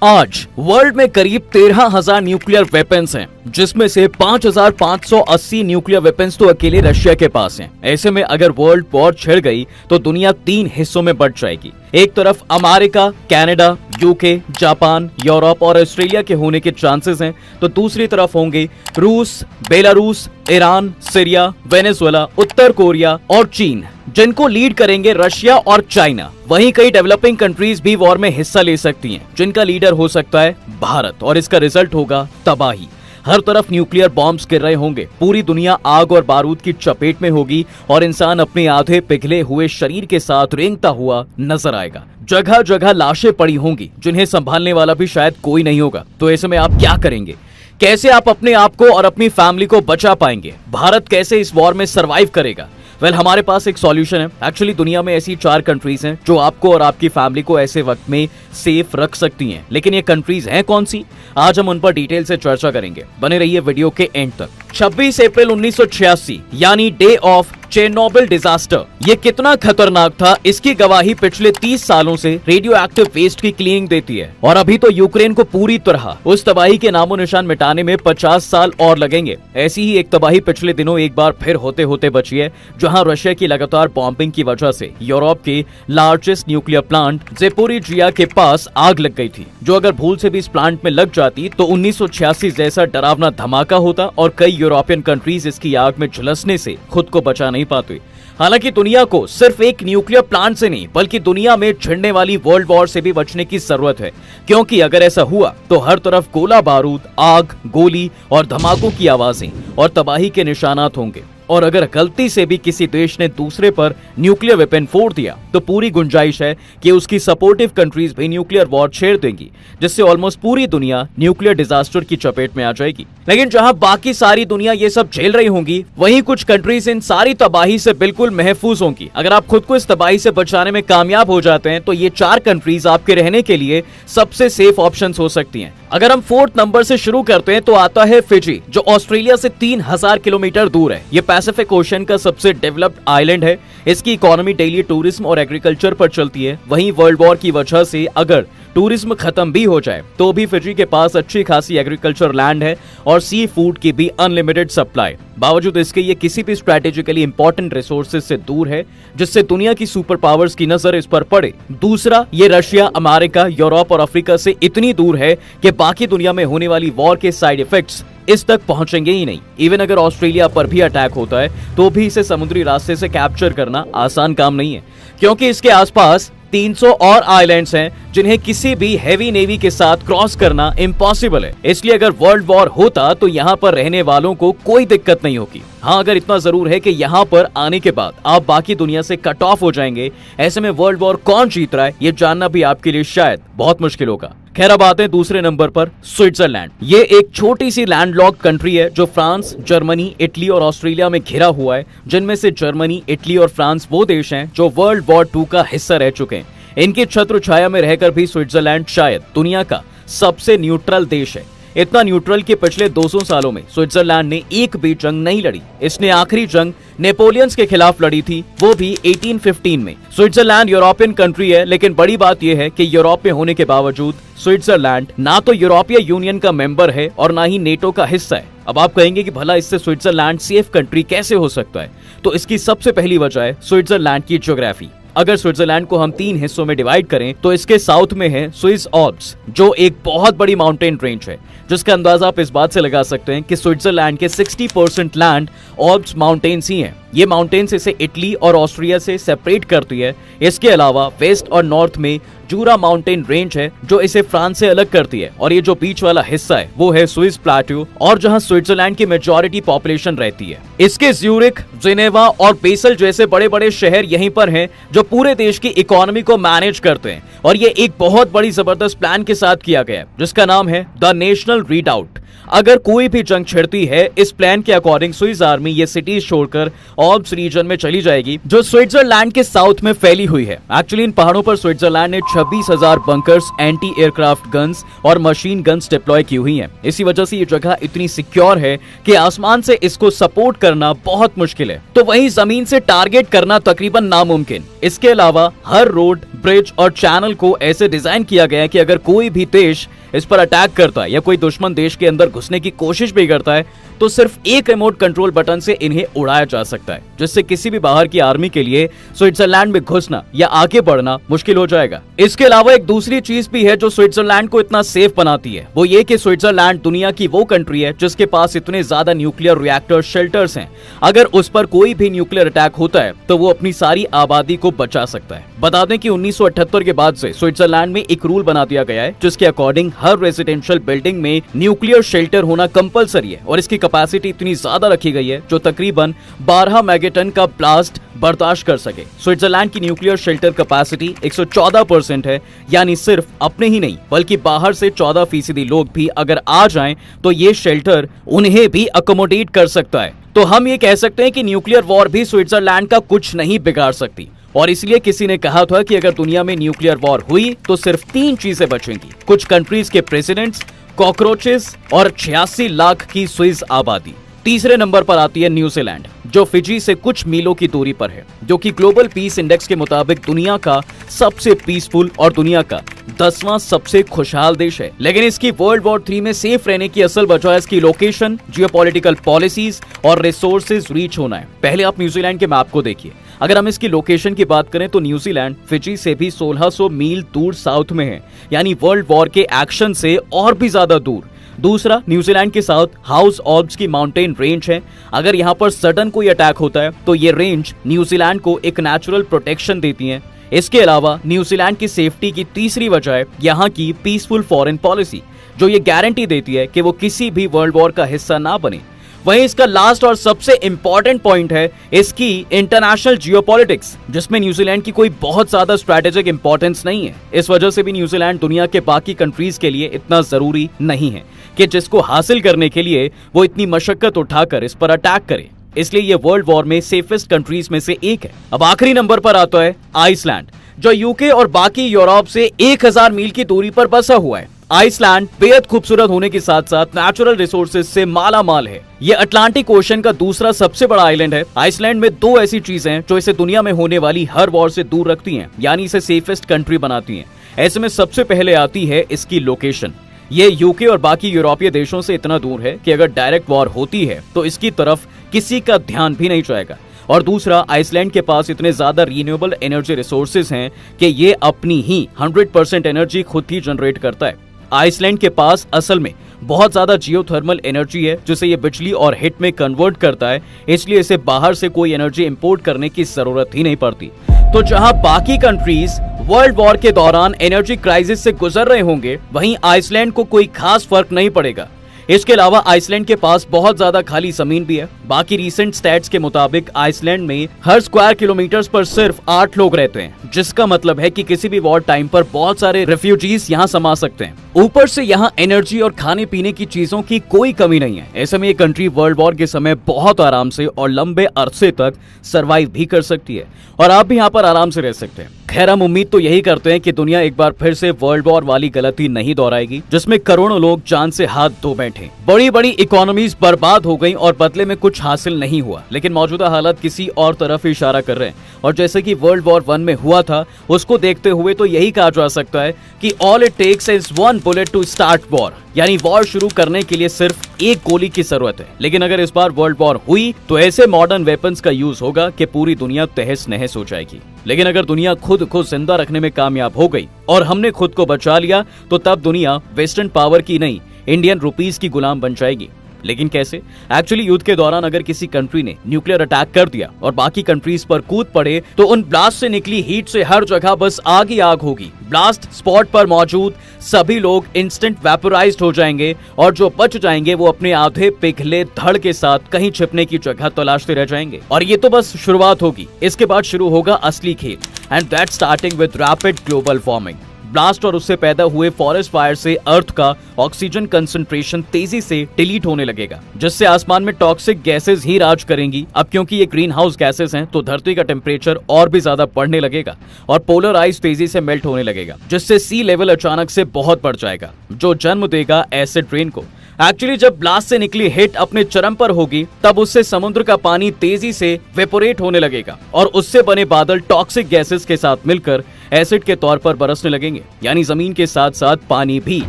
आज वर्ल्ड में करीब 13,000 न्यूक्लियर वेपन्स हैं, जिसमें से 5,580 न्यूक्लियर वेपन्स तो अकेले रशिया के पास हैं। ऐसे में अगर वर्ल्ड वॉर छिड़ गई तो दुनिया 3 हिस्सों में बंट जाएगी। एक तरफ America, Canada, UK, Japan, Europe और ऑस्ट्रेलिया के होने के चांसेस हैं, तो दूसरी तरफ होंगे रूस, बेलारूस, ईरान, सीरिया, वेनेजुएला, उत्तर कोरिया और चीन, जिनको लीड करेंगे रशिया और चाइना। वहीं कई डेवलपिंग कंट्रीज भी वॉर में हिस्सा ले सकती हैं, जिनका लीडर हो सकता है भारत, और इसका रिजल्ट होगा तबाही। हर तरफ न्यूक्लियर बॉम्ब्स गिर रहे होंगे, पूरी दुनिया आग और बारूद की चपेट में होगी और इंसान अपने आधे पिघले हुए शरीर के साथ रेंगता हुआ नजर आएगा। जगह जगह लाशें पड़ी होंगी, जिन्हें संभालने वाला भी शायद कोई नहीं होगा। तो ऐसे में आप क्या करेंगे? कैसे आप अपने आप को और अपनी फैमिली को बचा पाएंगे? भारत कैसे इस वॉर में सरवाइव करेगा? हमारे पास एक सॉल्यूशन है। एक्चुअली दुनिया में ऐसी 4 कंट्रीज हैं जो आपको और आपकी फैमिली को ऐसे वक्त में सेफ रख सकती हैं। लेकिन ये कंट्रीज हैं कौन सी? आज हम उन पर डिटेल से चर्चा करेंगे। बने रहिए वीडियो के एंड तक। 26 अप्रैल 1986 यानी डे ऑफ चेरनोबिल डिजास्टर। ये कितना खतरनाक था, इसकी गवाही पिछले 30 सालों से रेडियो एक्टिव वेस्ट की क्लीनिंग देती है। और अभी तो यूक्रेन को पूरी तरह उस तबाही के नामो निशान मिटाने में 50 साल और लगेंगे। ऐसी ही एक तबाही पिछले दिनों एक बार फिर होते होते बची है, जहां रशिया की लगातार बॉम्बिंग की वजह से यूरोप के लार्जेस्ट न्यूक्लियर प्लांट ज़ेपोरिजिया के पास आग लग गई थी, जो अगर भूल से भी इस प्लांट में लग जाती तो 1986 जैसा डरावना धमाका होता और कई यूरोपियन कंट्रीज इसकी आग में झुलसने से खुद को बचा नहीं पाते। हालांकि दुनिया को सिर्फ एक न्यूक्लियर प्लांट से नहीं, बल्कि दुनिया में छिड़ने वाली वर्ल्ड वॉर से भी बचने की जरूरत है, क्योंकि अगर ऐसा हुआ तो हर तरफ गोला बारूद, आग, गोली और धमाकों की आवाजें और तबाही के निशानात होंगे। और अगर गलती से भी किसी देश ने दूसरे पर न्यूक्लियर वेपन फोड़ दिया तो पूरी गुंजाइश है कि उसकी सपोर्टिव कंट्रीज भी न्यूक्लियर वॉर छेड़ देंगी, जिससे ऑलमोस्ट पूरी दुनिया न्यूक्लियर डिजास्टर की चपेट में आ जाएगी। लेकिन जहां बाकी सारी दुनिया ये सब झेल रही होंगी, वहीं कुछ कंट्रीज इन सारी तबाही से बिल्कुल महफूज होंगी। अगर आप खुद को इस तबाही से बचाने में कामयाब हो जाते हैं तो ये 4 कंट्रीज आपके रहने के लिए सबसे सेफ ऑप्शन हो सकती हैं। अगर हम 4th नंबर से शुरू करते हैं तो आता है फिजी, जो ऑस्ट्रेलिया से 3000 किलोमीटर दूर है। ये पैसिफिक ओशन का सबसे डेवलप्ड आइलैंड है। इसकी इकोनॉमी डेली टूरिज्म और एग्रीकल्चर पर चलती है। वहीं वर्ल्ड वॉर की वजह से अगर टूरिज्म खत्म भी हो जाए तो भी फिजी के पास अच्छी खासी एग्रीकल्चर लैंड है और सी फूड की भी अनलिमिटेड सप्लाई। बावजूद इसके ये किसी भी स्ट्रेटेजिकली इंपॉर्टेंट रिसोर्सेज से दूर है, जिससे दुनिया की सुपर पावर्स की नजर इस पर पड़े। दूसरा, ये रशिया, अमेरिका, यूरोप और अफ्रीका से इतनी दूर है कि बाकी दुनिया में होने वाली वॉर के साइड इफेक्ट्स इस तक पहुंचेंगे ही नहीं। इवन अगर ऑस्ट्रेलिया पर भी अटैक होता है तो भी इसे समुद्री रास्ते से कैप्चर करना आसान काम नहीं है, क्योंकि इसके आसपास 300 और आइलैंड्स हैं जिन्हें किसी भी हैवी नेवी के साथ क्रॉस करना इम्पॉसिबल है। इसलिए अगर वर्ल्ड वॉर होता तो यहाँ पर रहने वालों को कोई दिक्कत नहीं होगी। हाँ, अगर इतना जरूर है कि यहाँ पर आने के बाद आप बाकी दुनिया से कट ऑफ हो जाएंगे। ऐसे में वर्ल्ड वॉर कौन जीत रहा है ये जानना भी आपके लिए शायद बहुत मुश्किल होगा। खैर, अब आते हैं दूसरे नंबर पर, स्विट्जरलैंड। ये एक छोटी सी लैंडलॉक्ड कंट्री है जो फ्रांस, जर्मनी, इटली और ऑस्ट्रेलिया में घिरा हुआ है, जिनमें से जर्मनी, इटली और फ्रांस वो देश हैं जो वर्ल्ड वॉर 2 का हिस्सा रह चुके हैं। इनकी छत्र छाया में रहकर भी स्विट्जरलैंड शायद दुनिया का सबसे न्यूट्रल देश है। इतना न्यूट्रल कि पिछले 200 सालों में स्विट्जरलैंड ने एक भी जंग नहीं लड़ी। इसने आखिरी जंग नेपोलियंस के खिलाफ लड़ी थी, वो भी 1815 में। स्विट्जरलैंड यूरोपियन कंट्री है, लेकिन बड़ी बात यह है कि यूरोप में होने के बावजूद स्विट्जरलैंड ना तो यूरोपीय यूनियन का मेंबर है और ना ही नेटो का हिस्सा है। अब आप कहेंगे कि भला इससे स्विट्जरलैंड सेफ कंट्री कैसे हो सकता है? तो इसकी सबसे पहली वजह है स्विट्जरलैंड की ज्योग्राफी। अगर स्विट्जरलैंड को हम 3 हिस्सों में डिवाइड करें तो इसके साउथ में है स्विस ऑल्प्स, जो एक बहुत बड़ी माउंटेन रेंज है, जिसका अंदाजा आप इस बात से लगा सकते हैं कि स्विट्जरलैंड के 60% लैंड ऑल्प्स माउंटेन्स ही हैं। ये माउंटेन्स इसे इटली और ऑस्ट्रिया से सेपरेट करती है। इसके अलावा वेस्ट और नॉर्थ में जूरा माउंटेन रेंज है जो इसे फ्रांस से अलग करती है, और ये जो बीच वाला हिस्सा है वो है स्विस प्लेट्यू, और जहां स्विट्जरलैंड की मेजॉरिटी पॉपुलेशन रहती है। इसके ज्यूरिख, जिनेवा और बेसल जैसे बड़े बड़े शहर यहीं पर हैं, जो पूरे देश की इकोनॉमी को मैनेज करते हैं। और ये एक बहुत बड़ी जबरदस्त प्लान के साथ किया गया है, जिसका नाम है द नेशनल रीडाउट। अगर कोई भी जंग छिड़ती है, इस प्लान के अकॉर्डिंग स्विस आर्मी ये सिटीज छोड़कर ऑल्प्स रीजन में चली जाएगी, जो स्विट्जरलैंड के साउथ में फैली हुई है। एक्चुअली इन पहाड़ों पर स्विट्जरलैंड ने 26,000 बंकर्स, एंटी एयरक्राफ्ट गन्स और मशीन गन्स डिप्लॉय की हुई हैं। इसी वजह से ये जगह इतनी सिक्योर है कि आसमान से इसको सपोर्ट करना बहुत मुश्किल है, तो वहीं जमीन से टारगेट करना तकरीबन नामुमकिन। इसके अलावा हर रोड, ब्रिज और चैनल को ऐसे डिजाइन किया गया है कि अगर कोई भी देश इस पर अटैक करता है या कोई दुश्मन देश के अंदर घुसने की कोशिश भी करता है, तो सिर्फ एक रिमोट कंट्रोल बटन से इन्हें उड़ाया जा सकता है, जिससे किसी भी बाहर की आर्मी के लिए स्विट्जरलैंड में घुसना या आगे बढ़ना मुश्किल हो जाएगा। इसके अलावा एक दूसरी चीज भी है जो स्विट्जरलैंड को इतना सेफ बनाती है, वो ये कि स्विट्जरलैंड दुनिया की वो कंट्री है जिसके पास इतने ज्यादा न्यूक्लियर रिएक्टर शेल्टर्स हैं। अगर उस पर कोई भी न्यूक्लियर अटैक होता है तो वो अपनी सारी आबादी को बचा सकता है। बता दें कि 1978 के बाद से स्विट्जरलैंड में एक रूल बना दिया गया है जिसके अकॉर्डिंग हर रेजिडेंशियल बिल्डिंग में न्यूक्लियर शेल्टर होना कंपलसरी है, और इसकी कैपेसिटी इतनी ज्यादा रखी गई है जो तकरीबन 12 मेगाटन का ब्लास्ट बर्दाश्त कर सके। स्विट्जरलैंड की न्यूक्लियर शेल्टर कैपेसिटी 114% है, यानी सिर्फ अपने ही नहीं बल्कि बाहर से 14% लोग भी अगर आ जाएं तो ये शेल्टर उन्हें भी अकोमोडेट कर सकता है। तो हम ये कह सकते हैं कि न्यूक्लियर वॉर भी स्विट्जरलैंड का कुछ नहीं बिगाड़ सकती, और इसलिए किसी ने कहा था कि अगर दुनिया में न्यूक्लियर वॉर हुई तो सिर्फ 3 चीजें बचेंगी: कुछ कंट्रीज के प्रेसिडेंट्स, कॉकरोचेस और 86 लाख की स्विस आबादी। तीसरे नंबर पर आती है न्यूजीलैंड, जो फिजी से कुछ मीलों की दूरी पर है, जो कि ग्लोबल पीस इंडेक्स के मुताबिक दुनिया का सबसे पीसफुल और दुनिया का 10वां सबसे खुशहाल देश है। लेकिन इसकी वर्ल्ड वॉर 3 में सेफ रहने की असल वजह इसकी लोकेशन, जियोपॉलिटिकल पॉलिसीज और रिसोर्सेज रीच होना है। पहले आप न्यूजीलैंड के मैप को देखिए। अगर हम इसकी लोकेशन की बात करें तो न्यूजीलैंड फिजी से भी 1600 मील दूर साउथ में है, यानी वर्ल्ड वॉर के एक्शन से और भी ज्यादा दूर। दूसरा, न्यूजीलैंड के साउथ हाउस ऑल्प्स की माउंटेन रेंज है। अगर यहाँ पर सडन कोई अटैक होता है तो ये रेंज न्यूजीलैंड को एक नेचुरल प्रोटेक्शन देती है। इसके अलावा न्यूजीलैंड की सेफ्टी की तीसरी वजह है यहाँ की पीसफुल फॉरेन पॉलिसी, जो ये गारंटी देती है कि वो किसी भी वर्ल्ड वॉर का हिस्सा ना बने। वहीं इसका लास्ट और सबसे इंपॉर्टेंट पॉइंट है इसकी इंटरनेशनल जियोपॉलिटिक्स, जिसमें न्यूजीलैंड की कोई बहुत ज्यादा स्ट्रैटेजिक इंपॉर्टेंस नहीं है। इस वजह से भी न्यूजीलैंड दुनिया के बाकी कंट्रीज के लिए इतना जरूरी नहीं है कि जिसको हासिल करने के लिए वो इतनी मशक्कत उठाकर इस पर अटैक करे। इसलिए ये वर्ल्ड वॉर में सेफेस्ट कंट्रीज में से एक है। अब आखिरी नंबर पर आता है आइसलैंड, जो यूके और बाकी यूरोप से 1000 मील की दूरी पर बसा हुआ है। आइसलैंड बेहद खूबसूरत होने के साथ साथ नेचुरल रिसोर्सेज से माला माल है। ये अटलांटिक ओशन का दूसरा सबसे बड़ा आइलैंड है। आइसलैंड में 2 ऐसी चीजें हैं जो इसे दुनिया में होने वाली हर वॉर से दूर रखती हैं, यानी इसे सेफेस्ट कंट्री बनाती हैं। ऐसे में सबसे पहले आती है इसकी लोकेशन। ये यूके और बाकी यूरोपीय देशों से इतना दूर है कि अगर डायरेक्ट वॉर होती है तो इसकी तरफ किसी का ध्यान भी नहीं जाएगा। और दूसरा, आइसलैंड के पास इतने ज्यादा रिन्यूएबल एनर्जी रिसोर्सेज हैं कि ये अपनी ही 100% एनर्जी खुद ही जनरेट करता है। आइसलैंड के पास असल में बहुत ज्यादा जियोथर्मल एनर्जी है जिसे ये बिजली और हीट में कन्वर्ट करता है, इसलिए इसे बाहर से कोई एनर्जी इंपोर्ट करने की जरूरत ही नहीं पड़ती। तो जहां बाकी कंट्रीज वर्ल्ड वॉर के दौरान एनर्जी क्राइसिस से गुजर रहे होंगे, वहीं आइसलैंड को कोई खास फर्क नहीं पड़ेगा। इसके अलावा आइसलैंड के पास बहुत ज्यादा खाली जमीन भी है। बाकी रीसेंट स्टैट्स के मुताबिक आइसलैंड में हर स्क्वायर किलोमीटर्स पर सिर्फ 8 लोग रहते हैं, जिसका मतलब है कि किसी भी वॉर टाइम पर बहुत सारे रेफ्यूजीज यहाँ समा सकते हैं। ऊपर से यहाँ एनर्जी और खाने पीने की चीजों की कोई कमी नहीं है। ऐसे में ये कंट्री वर्ल्ड वॉर के समय बहुत आराम से और लंबे अरसे तक सरवाइव भी कर सकती है, और आप भी यहाँ पर आराम से रह सकते हैं। खैर, हम उम्मीद तो यही करते हैं कि दुनिया एक बार फिर से वर्ल्ड वॉर वाली गलती नहीं दोहराएगी, जिसमें करोड़ों लोग जान से हाथ धो बैठे, बड़ी बड़ी इकोनॉमीज बर्बाद हो गई और बदले में कुछ हासिल नहीं हुआ। लेकिन मौजूदा हालात किसी और तरफ इशारा कर रहे हैं, और जैसे कि वर्ल्ड वॉर 1 में हुआ था, उसको देखते हुए तो यही कहा जा सकता है कि all it takes is 1 bullet to start war, यानी वॉर शुरू करने के लिए सिर्फ एक गोली की जरूरत है। लेकिन अगर इस बार वर्ल्ड वॉर हुई तो ऐसे मॉडर्न वेपन्स का यूज होगा कि पूरी दुनिया तहस नहस हो जाएगी। लेकिन अगर दुनिया खुद को जिंदा रखने में कामयाब हो गई और हमने खुद को बचा लिया, तो तब दुनिया वेस्टर्न पावर की नहीं, इंडियन रुपीस की गुलाम बन जाएगी। लेकिन कैसे? एक्चुअली युद्ध के दौरान अगर किसी कंट्री ने न्यूक्लियर अटैक कर दिया और बाकी कंट्रीज पर कूद पड़े, तो उन ब्लास्ट से निकली हीट से हर जगह बस आग ही आग होगी। ब्लास्ट स्पॉट पर मौजूद सभी लोग इंस्टेंट वेपोराइज्ड हो जाएंगे, और जो बच जाएंगे वो अपने आधे पिघले धड़ के साथ कहीं छिपने की जगह तलाशते रह जाएंगे। और ये तो बस शुरुआत होगी, इसके बाद शुरू होगा असली खेल, and that starting with rapid global warming. Blast और उससे पैदा हुए फॉरेस्ट फायर से अर्थ का ऑक्सीजन कंसंट्रेशन तेजी से डिलीट होने लगेगा, जिससे आसमान में टॉक्सिक गैसेस ही राज करेंगी। अब क्योंकि ये ग्रीन हाउस गैसेस हैं, तो धरती का टेम्परेचर और भी ज्यादा बढ़ने लगेगा और पोलर आइस तेजी से मेल्ट होने लगेगा, जिससे सी लेवल अचानक से बहुत बढ़ जाएगा, जो जन्म देगा एसिड रेन को। एक्चुअली जब ब्लास्ट से निकली हिट अपने चरम पर होगी, तब उससे समुद्र का पानी तेजी से वेपोरेट होने लगेगा और उससे बने बादल टॉक्सिक गैसेस के साथ मिलकर एसिड के तौर पर बरसने लगेंगे, यानी जमीन के साथ साथ पानी भी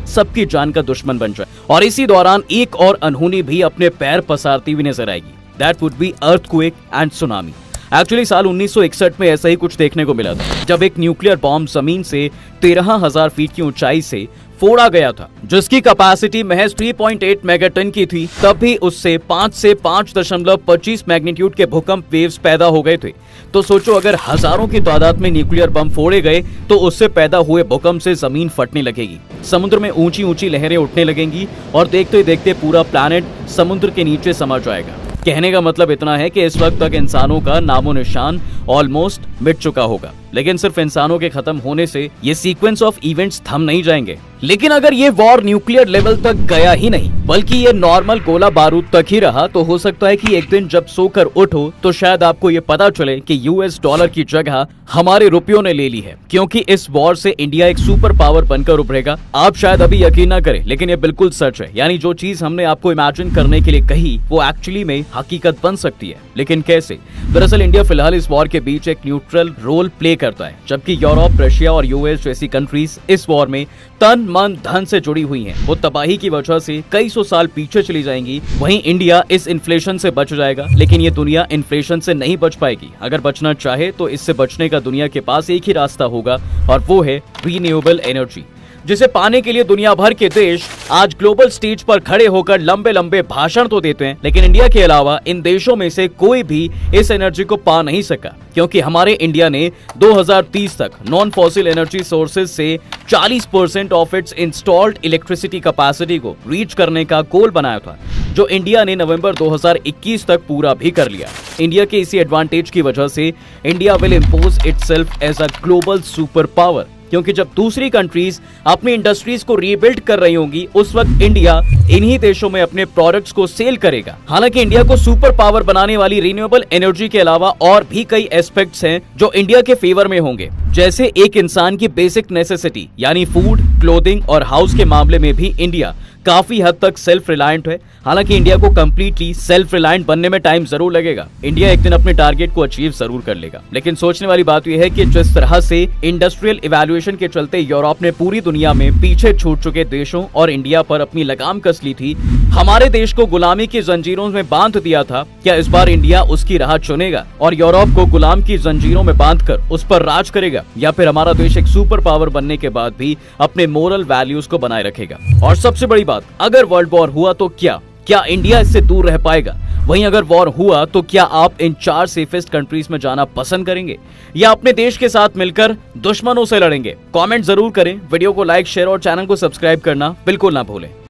सबकी जान का दुश्मन बन जाए। और इसी दौरान एक और अनहोनी भी अपने पैर पसारती हुई नजर आएगी। That would be earthquake and tsunami. Actually साल 1961 में ऐसा ही कुछ देखने को मिला था, जब एक न्यूक्लियर बॉम्ब जमीन से 13,000 फीट की ऊंचाई से फोड़ा गया था, जिसकी कैपेसिटी महज 3.8 मेगाटन की थी। तब भी उससे 5 से 5.25 मैग्नीट्यूड के भूकंप वेव्स पैदा हो गए थे। तो सोचो, अगर हजारों की तादाद में न्यूक्लियर बम फोड़े गए तो उससे पैदा हुए भूकंप से जमीन फटने लगेगी, समुद्र में ऊंची ऊंची लहरें उठने लगेंगी और देखते देखते पूरा प्लैनेट समुद्र के नीचे समा जाएगा। कहने का मतलब इतना है कि इस वक्त तक इंसानों का नामो निशान ऑलमोस्ट मिट चुका होगा। लेकिन सिर्फ इंसानों के खत्म होने से ये सीक्वेंस ऑफ इवेंट्स थम नहीं जाएंगे। लेकिन अगर ये वॉर न्यूक्लियर लेवल तक गया ही नहीं, बल्कि ये नॉर्मल गोला बारूद तक ही रहा, तो हो सकता है कि एक दिन जब सोकर उठो तो शायद आपको ये पता चले कि यूएस डॉलर की जगह हमारे रुपयों ने ले ली है, क्योंकि इस वॉर से इंडिया एक सुपर पावर बनकर उभरेगा। आप शायद अभी यकीन ना करें, लेकिन ये बिल्कुल सच है। यानी जो चीज हमने आपको इमेजिन करने के लिए कही, वो एक्चुअली में हकीकत बन सकती है। लेकिन कैसे? दरअसल इंडिया फिलहाल इस वॉर के बीच एक न्यूट्रल रोल प्ले करता है, जबकि यूरोप, रशिया और यूएस जैसी कंट्रीज इस वॉर में तन मन धन से जुड़ी हुई हैं। वो तबाही की वजह से कई सौ साल पीछे चली जाएंगी। वहीं इंडिया इस इन्फ्लेशन से बच जाएगा, लेकिन ये दुनिया इन्फ्लेशन से नहीं बच पाएगी। अगर बचना चाहे तो इससे बचने का दुनिया के पास एक ही रास्ता होगा, और वो है रिन्यूएबल एनर्जी, जिसे पाने के लिए दुनिया भर के देश आज ग्लोबल स्टेज पर खड़े होकर लंबे लंबे भाषण तो देते हैं, लेकिन इंडिया के अलावा इन देशों में से कोई भी इस एनर्जी को पा नहीं सका, क्योंकि हमारे इंडिया ने 2030 तक नॉन फॉसिल एनर्जी सोर्सेज से 40% of its installed electricity capacity को रीच करने का गोल बनाया था, जो इंडिया ने नवंबर 2021 तक पूरा भी कर लिया। इंडिया के इसी एडवांटेज की वजह से India will impose itself as a global super power, क्योंकि जब दूसरी कंट्रीज अपनी इंडस्ट्रीज को रीबिल्ड कर रही होंगी, उस वक्त इंडिया इन्हीं देशों में अपने प्रोडक्ट्स को सेल करेगा। हालांकि इंडिया को सुपर पावर बनाने वाली रिन्यूएबल एनर्जी के अलावा और भी कई एस्पेक्ट्स हैं जो इंडिया के फेवर में होंगे, जैसे एक इंसान की बेसिक नेसेसिटी यानी फूड, क्लोथिंग और हाउस के मामले में भी इंडिया काफी हद तक सेल्फ रिलायंट है। हालांकि इंडिया को कंप्लीटली सेल्फ रिलायंट बनने में टाइम जरूर लगेगा। इंडिया एक दिन अपने टारगेट को अचीव जरूर कर लेगा। लेकिन सोचने वाली बात यह है कि जिस तरह से इंडस्ट्रियल इवैल्यूएशन के चलते यूरोप ने पूरी दुनिया में पीछे छूट चुके देशों और इंडिया पर अपनी लगाम कस ली थी, हमारे देश को गुलामी की जंजीरों में बांध दिया था, क्या इस बार इंडिया उसकी राह चुनेगा और यूरोप को गुलाम की जंजीरों में बांधकर उस पर राज करेगा, या फिर हमारा देश एक सुपर पावर बनने के बाद भी अपने मोरल वैल्यूज को बनाए रखेगा? और सबसे बड़ी बात, अगर वर्ल्ड वॉर हुआ तो क्या इंडिया इससे दूर रह पाएगा? वहीं अगर वॉर हुआ तो क्या आप इन 4 सेफेस्ट कंट्रीज में जाना पसंद करेंगे, या अपने देश के साथ मिलकर दुश्मनों से लड़ेंगे? कमेंट जरूर करें, वीडियो को लाइक, शेयर और चैनल को सब्सक्राइब करना बिल्कुल ना भूलें।